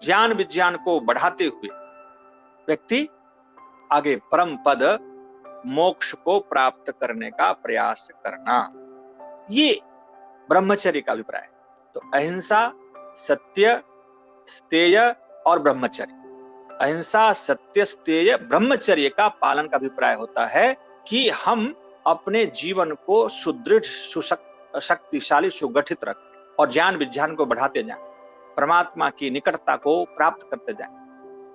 ज्ञान विज्ञान को बढ़ाते हुए व्यक्ति आगे परम पद मोक्ष को प्राप्त करने का प्रयास करना, ये ब्रह्मचर्य का अभिप्राय है। तो अहिंसा, सत्य, स्तेय और ब्रह्मचर्य। अहिंसा, सत्य, स्तेय, ब्रह्मचर्य का पालन का अभिप्राय होता है कि हम अपने जीवन को सुदृढ़, शक्तिशाली, सुगठित रखें और ज्ञान विज्ञान को बढ़ाते जाएं, परमात्मा की निकटता को प्राप्त करते जाएं।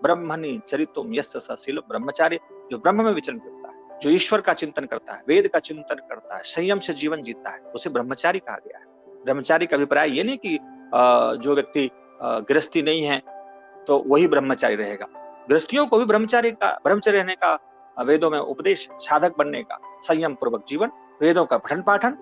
ब्रह्मणि चरितुम यस्य सशील ब्रह्मचारी, जो ब्रह्म में विचरण करता है, जो ईश्वर का चिंतन करता है, वेद का चिंतन करता है, संयम से जीवन जीता है, उसे ब्रह्मचारी कहा गया है। ब्रह्मचारी का अभिप्राय ये नहीं कि जो व्यक्ति गृहस्थी नहीं है तो वही ब्रह्मचारी रहेगा। गृहस्थियों को भी ब्रह्मचर्य रहने का वेदों में उपदेश, साधक बनने का, संयम पूर्वक जीवन, वेदों का पठन पाठन,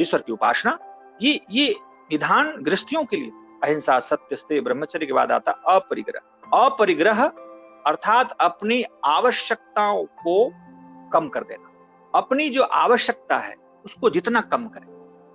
ईश्वर की उपासना, ये विधान गृहस्थियों के लिए। अहिंसा, सत्य, स्तेय, ब्रह्मचर्य के बाद आता अपरिग्रह। अपरिग्रह अर्थात अपनी आवश्यकताओं को कम कर देना। अपनी जो आवश्यकता है उसको जितना कम करें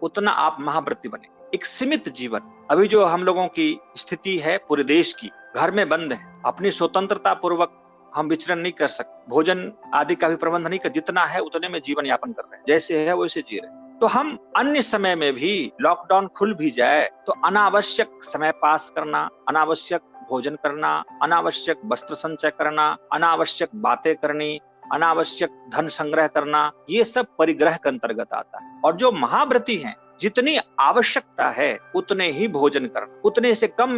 उतना आप महाव्रती बने। एक सीमित जीवन। अभी जो हम लोगों की स्थिति है पूरे देश की, घर में बंद है, अपनी स्वतंत्रता पूर्वक हम विचरण नहीं कर सकते, भोजन आदि का भी प्रबंध नहीं कर, जितना है उतने में जीवन यापन कर रहे हैं, जैसे है वैसे जी रहे हैं। तो हम अन्य समय में भी, लॉकडाउन खुल भी जाए तो अनावश्यक समय पास करना, अनावश्यक भोजन करना, अनावश्यक वस्त्र संचय करना, अनावश्यक बातें करनी, अनावश्यक धन संग्रह करना, ये सब परिग्रह के अंतर्गत आता है। और जो महाव्रती हैं, जितनी आवश्यकता है उतने ही भोजन करना, उतने से कम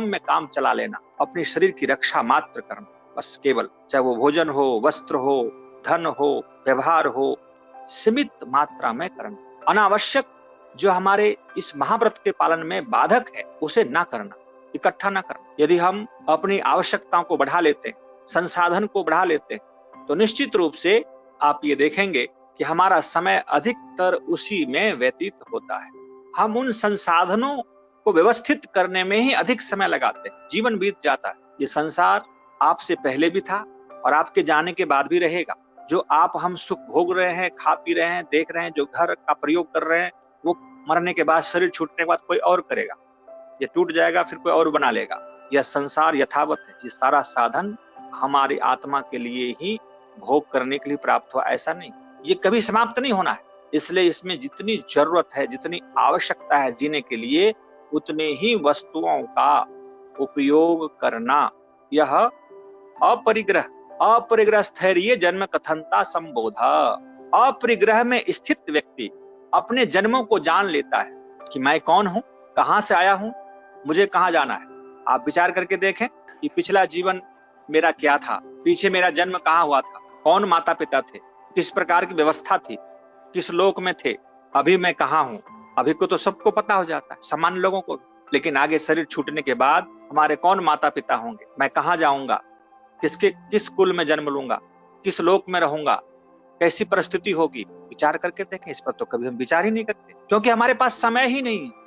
में काम चला लेना, अपने शरीर की रक्षा मात्र करना, बस केवल, चाहे वो भोजन हो, वस्त्र हो, धन हो, व्यवहार हो, सीमित मात्रा में करना। अनावश्यक जो हमारे इस महाव्रत के पालन में बाधक है उसे ना करना, इकट्ठा ना करना। यदि हम अपनी आवश्यकताओं को बढ़ा लेते हैं, संसाधन को बढ़ा लेते हैं, तो निश्चित रूप से आप ये देखेंगे कि हमारा समय अधिकतर उसी में व्यतीत होता है। हम उन संसाधनों को व्यवस्थित करने में ही अधिक समय लगाते हैं, जीवन बीत जाता है। ये संसार आपसे पहले भी था और आपके जाने के बाद भी रहेगा। जो आप हम सुख भोग रहे हैं, खा पी रहे हैं, देख रहे हैं, जो घर का प्रयोग कर रहे हैं, वो मरने के बाद, शरीर छूटने के बाद कोई और करेगा। ये टूट जाएगा, फिर कोई और बना लेगा। यह संसार यथावत है। ये सारा साधन हमारी आत्मा के लिए ही भोग करने के लिए प्राप्त हुआ, ऐसा नहीं। ये कभी समाप्त नहीं होना है। इसलिए इसमें जितनी जरूरत है, जितनी आवश्यकता है जीने के लिए, उतने ही वस्तुओं का उपयोग करना, यह अपरिग्रह। अपरिग्रह स्थैर्य जन्म कथनता संबोधा। अपरिग्रह में स्थित व्यक्ति अपने जन्मों को जान लेता है कि मैं कौन हूं, कहां से आया हूं, मुझे कहां जाना है। आप विचार करके देखें कि पिछला जीवन मेरा क्या था, पीछे मेरा जन्म कहां हुआ था, कौन माता पिता थे, किस प्रकार की व्यवस्था थी, किस लोक में थे, अभी मैं कहां हूं। अभी को तो सबको पता हो जाता है, सामान्य लोगों को, लेकिन आगे शरीर छूटने के बाद हमारे कौन माता पिता होंगे, मैं कहां जाऊंगा, किस कुल में जन्म लूंगा, किस लोक में रहूंगा, कैसी परिस्थिति होगी, विचार करके देखें। इस पर तो कभी हम विचार ही नहीं करते, क्योंकि हमारे पास समय ही नहीं है।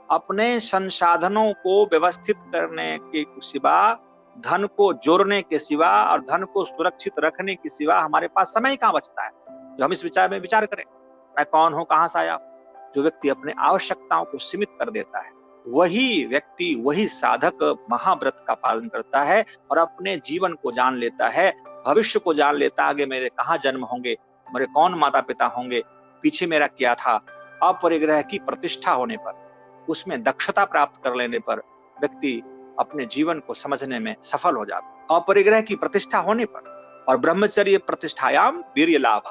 अपने संसाधनों को व्यवस्थित करने के सिवा, धन को जोड़ने के सिवा और धन को सुरक्षित रखने के सिवा हमारे पास समय ही कहां बचता है जो हम इस विचार में विचार करें, मैं कौन हूं, कहां से आया। जो व्यक्ति अपने आवश्यकताओं को सीमित कर देता है, वही व्यक्ति, वही साधक महाव्रत का पालन करता है और अपने जीवन को जान लेता है, भविष्य को जान लेता है, आगे मेरे कहां जन्म होंगे, मेरे कौन माता पिता होंगे, पीछे मेरा क्या था। अपरिग्रह की प्रतिष्ठा होने पर, उसमें दक्षता प्राप्त कर लेने पर व्यक्ति अपने जीवन को समझने में सफल हो जाता है। अपरिग्रह की प्रतिष्ठा होने पर। और ब्रह्मचर्य प्रतिष्ठायाम वीर्य लाभ।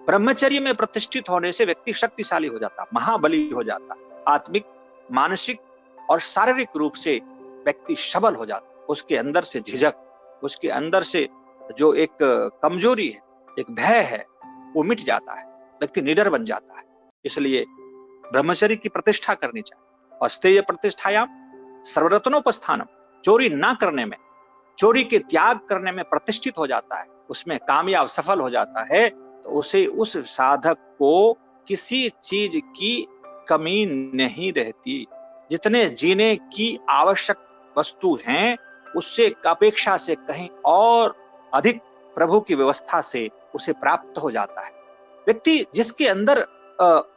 ब्रह्मचर्य में प्रतिष्ठित होने से व्यक्ति शक्तिशाली हो जाता, महाबली हो जाता, आत्मिक, मानसिक और शारीरिक रूप से व्यक्ति सबल हो जाता। उसके अंदर से झिझक, उसके अंदर से जो एक कमजोरी है, एक भय है, वो मिट जाता है, व्यक्ति निडर बन जाता है। इसलिए ब्रह्मचर्य की प्रतिष्ठा करनी चाहिए। और स्तेय प्रतिष्ठायाम सर्वरत्नोपस्थानम, चोरी ना करने में, चोरी के त्याग करने में प्रतिष्ठित हो जाता है, उसमें कामयाब सफल हो जाता है, तो उसे, उस साधक को किसी चीज की कमी नहीं रहती। जितने जीने की आवश्यक वस्तु हैं, उससे अपेक्षा से कहीं और अधिक प्रभु की व्यवस्था से उसे प्राप्त हो जाता है। व्यक्ति जिसके अंदर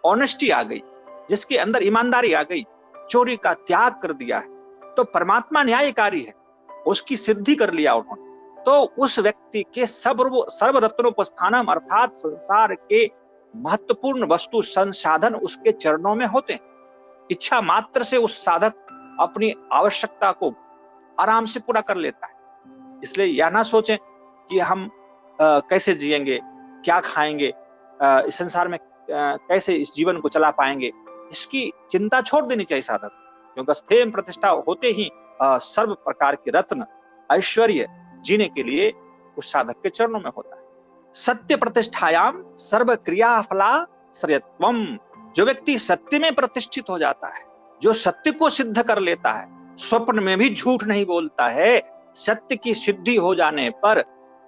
ऑनेस्टी आ गई, जिसके अंदर ईमानदारी आ गई, चोरी का त्याग कर दिया है, तो परमात्मा न्यायकारी है, उसकी सिद्धि कर लिया उन्होंने, तो उस व्यक्ति के सर्व रत्नोपस्थानम अर्थात संसार के महत्वपूर्ण वस्तु संसाधन उसके चरणों में होते हैं। इच्छा मात्र से उस साधक अपनी आवश्यकता को आराम से पूरा कर लेता है। इसलिए यह ना सोचें कि हम कैसे जिएंगे, क्या खाएंगे, इस संसार में कैसे इस जीवन को चला पाएंगे, इसकी चिंता छोड़ देनी चाहिए साधक, क्योंकि स्थेय प्रतिष्ठा होते ही सर्व प्रकार के रत्न ऐश्वर्य जीने के लिए उस साधक के चरणों में होता है। सत्य प्रतिष्ठायाम सर्व क्रिया फलाश्रयत्वम, जो व्यक्ति सत्य में प्रतिष्ठित हो जाता है, जो सत्य को सिद्ध कर लेता है, स्वप्न में भी झूठ नहीं बोलता है, सत्य की सिद्धि हो जाने पर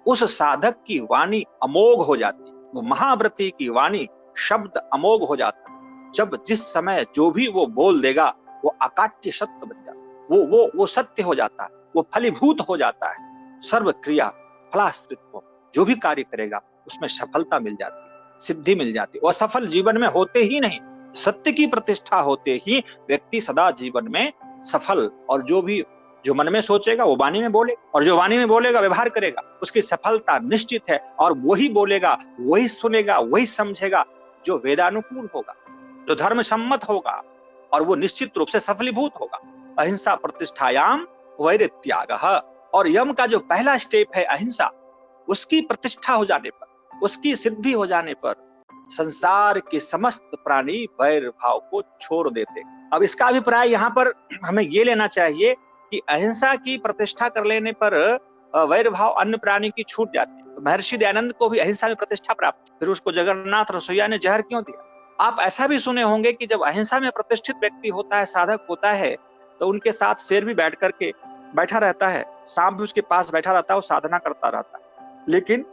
उस साधक की वाणी अमोघ हो जाती है। वो महाव्रती की वाणी शब्द अमोघ हो जाता है। जब जिस समय जो भी वो बोल देगा वो अकाट्य सत्य बन जाता है, वो सत्य हो जाता है, वो फलीभूत हो जाता है। सर्व क्रिया फलाश्रित्व, जो भी कार्य करेगा उसमें सफलता मिल जाती है, सिद्धि मिल जाती है। असफल जीवन में होते ही नहीं, सत्य की प्रतिष्ठा होते ही व्यक्ति सदा जीवन में सफल, और जो मन में सोचेगा वो वाणी में बोले, और जो वाणी में बोलेगा व्यवहार करेगा, उसकी सफलता निश्चित है। और वही बोलेगा, वही सुनेगा, वही समझेगा जो वेदानुकूल होगा, जो धर्म सम्मत होगा, और वो निश्चित रूप से सफलीभूत होगा। अहिंसा प्रतिष्ठायाम वैरित्यागः, और यम का जो पहला स्टेप है अहिंसा, उसकी प्रतिष्ठा हो जाने पर, उसकी सिद्धि हो जाने पर संसार के समस्त प्राणी वैर भाव को छोड़ देते। अब इसका अभिप्राय यहाँ पर हमें ये लेना चाहिए कि अहिंसा की प्रतिष्ठा कर लेने पर वैर भाव अन्य प्राणी की छूट जाती है। तो महर्षि दयानंद को भी अहिंसा में प्रतिष्ठा प्राप्त, फिर उसको जगन्नाथ रसोईया ने जहर क्यों दिया? आप ऐसा भी सुने होंगे कि जब अहिंसा में प्रतिष्ठित व्यक्ति होता है, साधक होता है, तो उनके साथ शेर भी बैठा रहता है, सांप भी उसके पास बैठा रहता है, वो साधना करता रहता है। लेकिन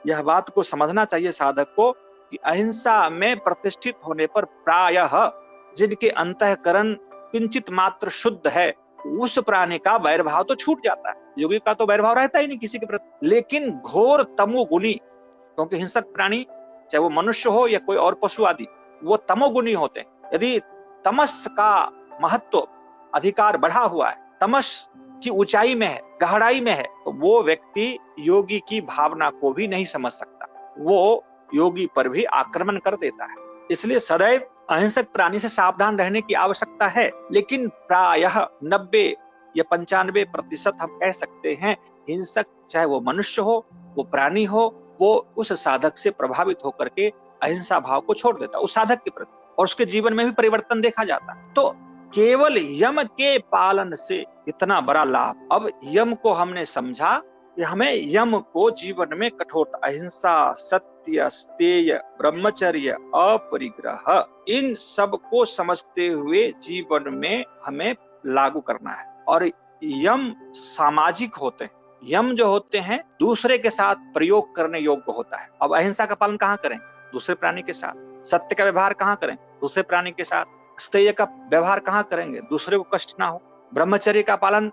यह बात को समझना चाहिए साधक को कि अहिंसा में प्रतिष्ठित होने पर प्रायः जिनके अंतःकरण किंचित मात्र शुद्ध है, उस प्राणी का वैरभाव तो छूट जाता है। योगी का तो वैरभाव रहता ही नहीं किसी के प्रति। लेकिन घोर तमोगुणी, क्योंकि हिंसक प्राणी चाहे वो मनुष्य हो या कोई और पशु आदि, वो तमोगुणी होते हैं। यदि तमस का महत्व अधिकार बढ़ा हुआ है, तमस की ऊंचाई में है, गहराई में है, तो वो व्यक्ति योगी की भावना को भी नहीं समझ सकता, वो योगी पर भी आक्रमण कर देता है। इसलिए सदैव अहिंसक प्राणी से सावधान रहने की आवश्यकता है। लेकिन प्रायः 90 या 95% हम कह सकते हैं हिंसक, चाहे वो मनुष्य हो, वो प्राणी हो, वो उस साधक से प्रभावित होकर के अहिंसा भाव को छोड़ देता उस साधक के प्रति, और उसके जीवन में भी परिवर्तन देखा जाता है। तो केवल यम के पालन से इतना बड़ा लाभ। अब यम को हमने समझा कि हमें यम को जीवन में कठोरता, अहिंसा, सत्य, स्तेय, ब्रह्मचर्य, अपरिग्रह, इन सब को समझते हुए जीवन में हमें लागू करना है। और यम सामाजिक होते हैं, यम जो होते हैं दूसरे के साथ प्रयोग करने योग्य होता है। अब अहिंसा का पालन कहाँ करें? दूसरे प्राणी के साथ। सत्य का व्यवहार कहाँ करें? दूसरे प्राणी के साथ। स्तेय का व्यवहार कहाँ करेंगे? दूसरे को कष्ट ना हो। ब्रह्मचर्य का पालन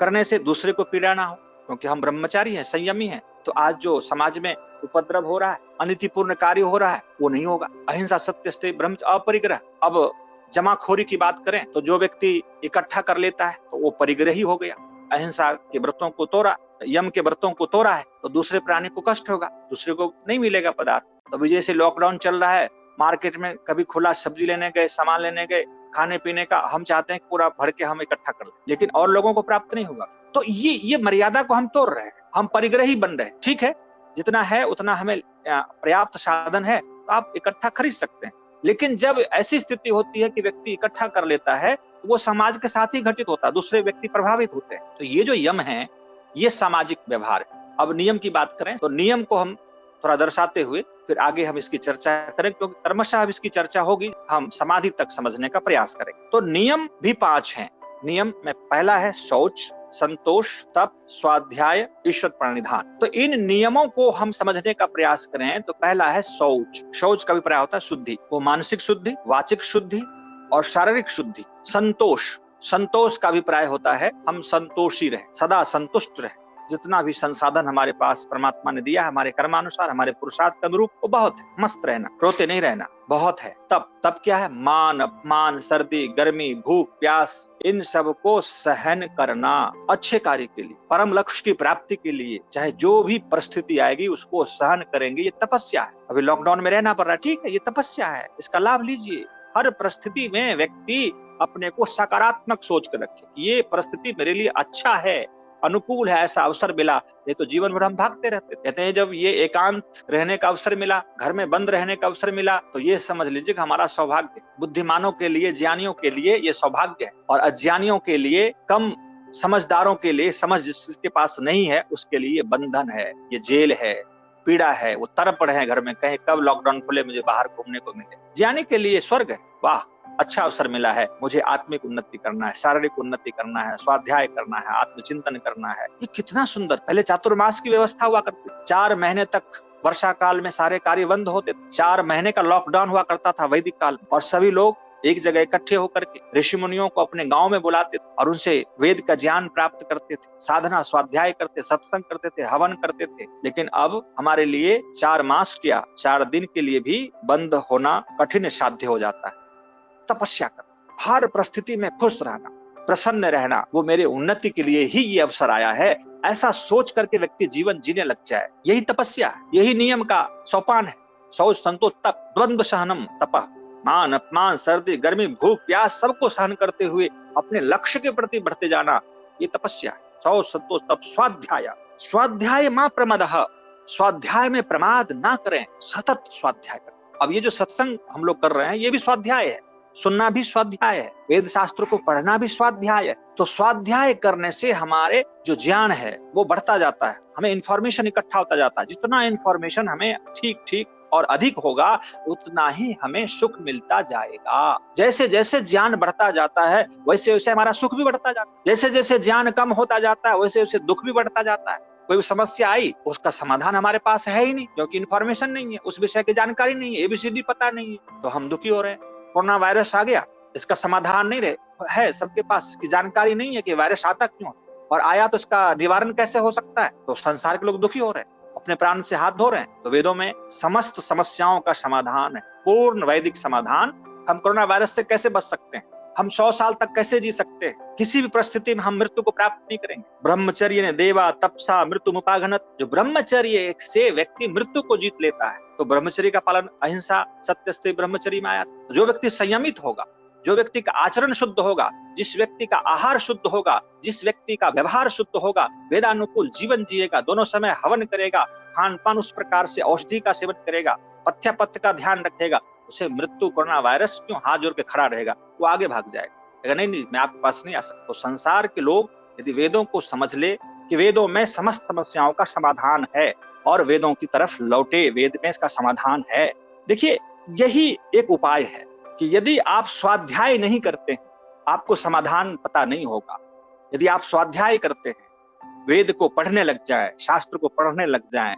करने से दूसरे को पीड़ा ना हो, क्योंकि हम ब्रह्मचारी हैं, संयमी हैं। तो आज जो समाज में उपद्रव हो रहा है, अनितिपूर्ण कार्य हो रहा है, वो नहीं होगा। अहिंसा, सत्य, स्तेय, ब्रह्मचर्य, अपरिग्रह। अब जमाखोरी की बात करें तो जो व्यक्ति इकट्ठा कर लेता है तो वो परिग्रही हो गया। अहिंसा के व्रतों को तोड़ा, यम के व्रतों को तोड़ा है, तो दूसरे प्राणी को कष्ट होगा, दूसरे को नहीं मिलेगा पदार्थ। तो जैसे लॉकडाउन चल रहा है, मार्केट में कभी खुला सब्जी लेने गए, सामान लेने गए, खाने पीने का हम चाहते हैं पूरा भर के हम इकट्ठा कर लें, लेकिन और लोगों को प्राप्त नहीं होगा। तो ये मर्यादा को हम तोड़ रहे हैं, हम परिग्रही बन रहे हैं। ठीक है, जितना है उतना हमें पर्याप्त साधन है तो आप इकट्ठा खरीद सकते हैं। लेकिन जब ऐसी स्थिति होती है कि व्यक्ति इकट्ठा कर लेता है, तो वो समाज के साथ ही घटित होता है, दूसरे व्यक्ति प्रभावित होते हैं। तो ये जो यम है, ये सामाजिक व्यवहार है। अब नियम की बात करें तो नियम को हम थोड़ा दर्शाते हुए फिर आगे हम इसकी चर्चा करें, क्योंकि क्रमशः अब इसकी चर्चा होगी, हम समाधि तक समझने का प्रयास करेंगे। तो नियम भी 5 हैं। नियम में पहला है शौच, संतोष, तप, स्वाध्याय, ईश्वर प्रणिधान। तो इन नियमों को हम समझने का प्रयास करें तो पहला है शौच। शौच का अभिप्राय होता है शुद्धि, वो मानसिक शुद्धि, वाचिक शुद्धि और शारीरिक शुद्धि। संतोष, संतोष का अभिप्राय होता है हम संतोषी रहे, सदा संतुष्ट रहे। जितना भी संसाधन हमारे पास परमात्मा ने दिया, हमारे कर्मानुसार, हमारे पुरुषार्थ के अनुरूप, वो बहुत है। मस्त रहना, रोते नहीं रहना, बहुत है। तब क्या है? मान अपमान, सर्दी गर्मी, भूख प्यास, इन सब को सहन करना अच्छे कार्य के लिए, परम लक्ष्य की प्राप्ति के लिए, चाहे जो भी परिस्थिति आएगी उसको सहन करेंगे। ये तपस्या है। अभी लॉकडाउन में रहना पड़ रहा है, ठीक है, ये तपस्या है, इसका लाभ लीजिए। हर परिस्थिति में व्यक्ति अपने को सकारात्मक सोच कर रखे कि ये परिस्थिति मेरे लिए अच्छा है, अनुकूल है, ऐसा अवसर मिला। ये तो जीवन भर हम भागते रहते। कहते हैं जब ये एकांत रहने का अवसर मिला, घर में बंद रहने का अवसर मिला, तो ये समझ लीजिए कि हमारा सौभाग्य। बुद्धिमानों के लिए, ज्ञानियों के लिए ये सौभाग्य है, और अज्ञानियों के लिए, कम समझदारों के लिए, समझ जिसके पास नहीं है उसके लिए ये बंधन है, ये जेल है, पीड़ा है। वो तड़प रहे हैं घर में, कहीं कब लॉकडाउन खुले, मुझे बाहर घूमने को मिले। ज्ञानी के लिए स्वर्ग है। वाह, अच्छा अवसर मिला है, मुझे आत्मिक उन्नति करना है, शारीरिक उन्नति करना है, स्वाध्याय करना है, आत्मचिंतन करना है। ये कितना सुंदर। पहले चातुर्मास की व्यवस्था हुआ करती, 4 महीने तक वर्षा काल में सारे कार्य बंद होते, 4 महीने का लॉकडाउन हुआ करता था वैदिक काल में, और सभी लोग एक जगह इकट्ठे होकर के ऋषि मुनियों को अपने गांव में बुलाते थे और उनसे वेद का ज्ञान प्राप्त करते थे, साधना स्वाध्याय करते, सत्संग करते थे, हवन करते थे। लेकिन अब हमारे लिए 4 मास क्या, 4 दिन के लिए भी बंद होना कठिन साध्य हो जाता है। तपस्या करना, हर परिस्थिति में खुश रहना, प्रसन्न रहना, वो मेरे उन्नति के लिए ही ये अवसर आया है, ऐसा सोच करके व्यक्ति जीवन जीने लग जाए। यही तपस्या है, यही नियम का सोपान है। शौच संतोष तप, द्वंद्व सहनम तपः, मान अपमान, सर्दी गर्मी, भूख प्यास, सबको सहन करते हुए अपने लक्ष्य के प्रति बढ़ते जाना, ये तपस्या है। शौच संतोष तप, स्वाध्याय, स्वाध्याय मां प्रमदः, स्वाध्याय में प्रमाद ना करें, सतत स्वाध्याय करें। अब ये जो सत्संग हम लोग कर रहे हैं, ये भी स्वाध्याय है, सुनना भी स्वाध्याय है, वेद शास्त्र को पढ़ना भी स्वाध्याय है। तो स्वाध्याय करने से हमारे जो ज्ञान है वो बढ़ता जाता है, हमें इंफॉर्मेशन इकट्ठा होता जाता है। जितना इंफॉर्मेशन हमें ठीक ठीक और अधिक होगा, उतना ही हमें सुख मिलता जाएगा। जैसे जैसे ज्ञान बढ़ता जाता है, वैसे वैसे हमारा सुख भी बढ़ता जाता है। जैसे जैसे ज्ञान कम होता जाता है, वैसे वैसे दुख भी बढ़ता जाता है। कोई समस्या आई, उसका समाधान हमारे पास है ही नहीं, क्योंकि इन्फॉर्मेशन नहीं है, उस विषय की जानकारी नहीं है, एबीसीडी पता नहीं है, तो हम दुखी हो रहे हैं। कोरोना वायरस आ गया, इसका समाधान नहीं है सबके पास, इसकी जानकारी नहीं है कि वायरस आता क्यों, और आया तो इसका निवारण कैसे हो सकता है, तो संसार के लोग दुखी हो रहे हैं, अपने प्राण से हाथ धो रहे हैं। तो वेदों में समस्त समस्याओं का समाधान है, पूर्ण वैदिक समाधान। हम कोरोना वायरस से कैसे बच सकते हैं, हम 100 साल तक कैसे जी सकते हैं, किसी भी परिस्थिति में हम मृत्यु को प्राप्त नहीं करेंगे। ब्रह्मचर्य ने देवा तपसा मृत्यु मुपाघनत, जो ब्रह्मचर्य से व्यक्ति मृत्यु को जीत लेता है, तो ब्रह्मचर्य का पालन, अहिंसा सत्य ब्रह्मचर्य में आया। जो व्यक्ति संयमित होगा, जो व्यक्ति का आचरण शुद्ध होगा, जिस व्यक्ति का आहार शुद्ध होगा, जिस व्यक्ति का व्यवहार शुद्ध होगा, वेदानुकूल जीवन जिएगा, दोनों समय हवन करेगा, खान पान उस प्रकार से औषधि का सेवन करेगा, पथ्य का ध्यान रखेगा, उसे मृत्यु कोरोना वायरस क्यों हाथ जोड़ के खड़ा रहेगा, वो आगे भाग जाएगा। नहीं, मैं आपके पास नहीं आ सकता। तो संसार के लोग यदि वेदों को समझ ले कि वेदों में समस्त समस्याओं का समाधान है, और वेदों की तरफ लौटे, वेद में इसका समाधान है। देखिए, यही एक उपाय है कि यदि आप स्वाध्याय नहीं करते हैं, आपको समाधान पता नहीं होगा। यदि आप स्वाध्याय करते हैं, वेद को पढ़ने लग जाएं, शास्त्र को पढ़ने लग जाएं,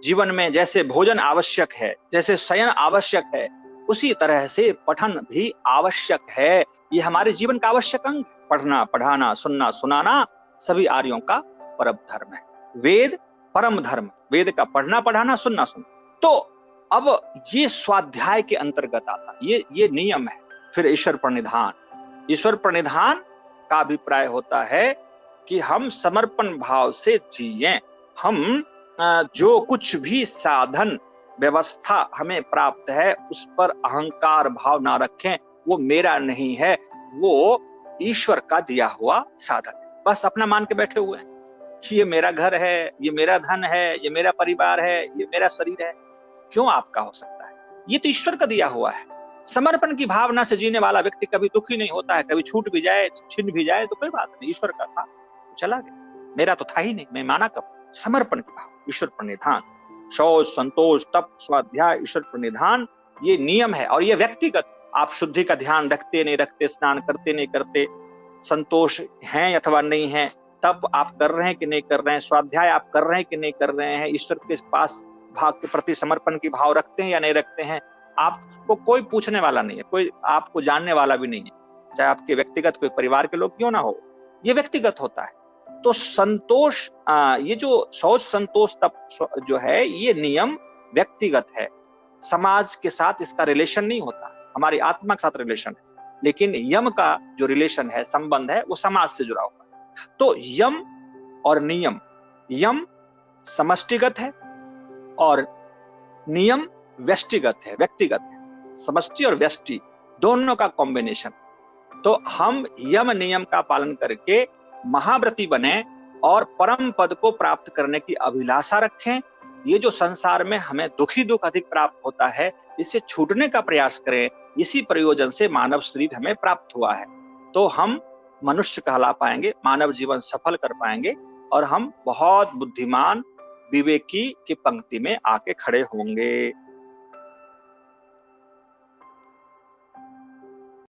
जीवन में जैसे भोजन आवश्यक है, जैसे शयन आवश्यक है, उसी तरह से पठन भी आवश्यक है। ये हमारे जीवन का आवश्यक अंग। पढ़ना, पढ़ाना, सुनना, सुनाना सभी आर्यों का परम धर्म है। वेद परम धर्म, वेद का पढ़ना, पढ़ाना, सुनना, सुनना। तो अब ये स्वाध्याय के अंतर्गत आता, ये नियम है। फिर ईश्वर प्रणिधान, ईश्वर प्रणिधान का अभिप्राय होता है कि हम समर्पण भाव से जिएं। हम जो कुछ भी साधन व्यवस्था हमें प्राप्त है, उस पर अहंकार भाव ना रखें, वो मेरा नहीं है, वो ईश्वर का दिया हुआ साधन है। बस अपना मान के बैठे हुए हैं कि ये मेरा घर है, ये मेरा धन है, ये मेरा परिवार है, ये मेरा शरीर है। क्यों आपका हो सकता है? ये तो ईश्वर का दिया हुआ है। समर्पण की भावना से जीने वाला व्यक्ति कभी दुखी नहीं होता है। कभी छूट भी जाए, छिन भी जाए तो कोई बात नहीं, ईश्वर का था, चला गया, मेरा तो था ही नहीं, मैं माना कब। समर्पण की भाव, ईश्वर प्रणिधान, शौच संतोष तप स्वाध्याय, ईश्वर प्रणिधान, ये नियम है। और ये व्यक्तिगत, आप शुद्धि का ध्यान रखते नहीं रखते, स्नान करते नहीं करते, संतोष है अथवा नहीं है, तप आप कर रहे हैं कि नहीं कर रहे हैं, स्वाध्याय आप कर रहे हैं कि नहीं कर रहे हैं, ईश्वर के पास भाग के प्रति समर्पण की भाव रखते हैं या नहीं रखते हैं, आपको कोई पूछने वाला नहीं है, कोई आपको जानने वाला भी नहीं है। चाहे आपके व्यक्तिगत कोई परिवार के लोग क्यों ना हो, ये व्यक्तिगत होता है। तो संतोष, ये जो शौच संतोष तप जो है, ये नियम व्यक्तिगत है, समाज के साथ इसका रिलेशन नहीं होता, हमारी आत्मा के साथ रिलेशन है। लेकिन यम का जो रिलेशन है, संबंध है, वो समाज से जुड़ा हुआ है। तो यम और नियम, यम समष्टिगत है और नियम व्यष्टिगत है, व्यक्तिगत है। समष्टि और व्यष्टि दोनों का कॉम्बिनेशन। तो हम यम नियम का पालन करके महाव्रती बने और परम पद को प्राप्त करने की अभिलाषा रखें। ये जो संसार में हमें दुखी दुख अधिक प्राप्त होता है, इससे छूटने का प्रयास करें। इसी प्रयोजन से मानव शरीर हमें प्राप्त हुआ है, तो हम मनुष्य कहला पाएंगे, मानव जीवन सफल कर पाएंगे और हम बहुत बुद्धिमान विवेकी की पंक्ति में आके खड़े होंगे।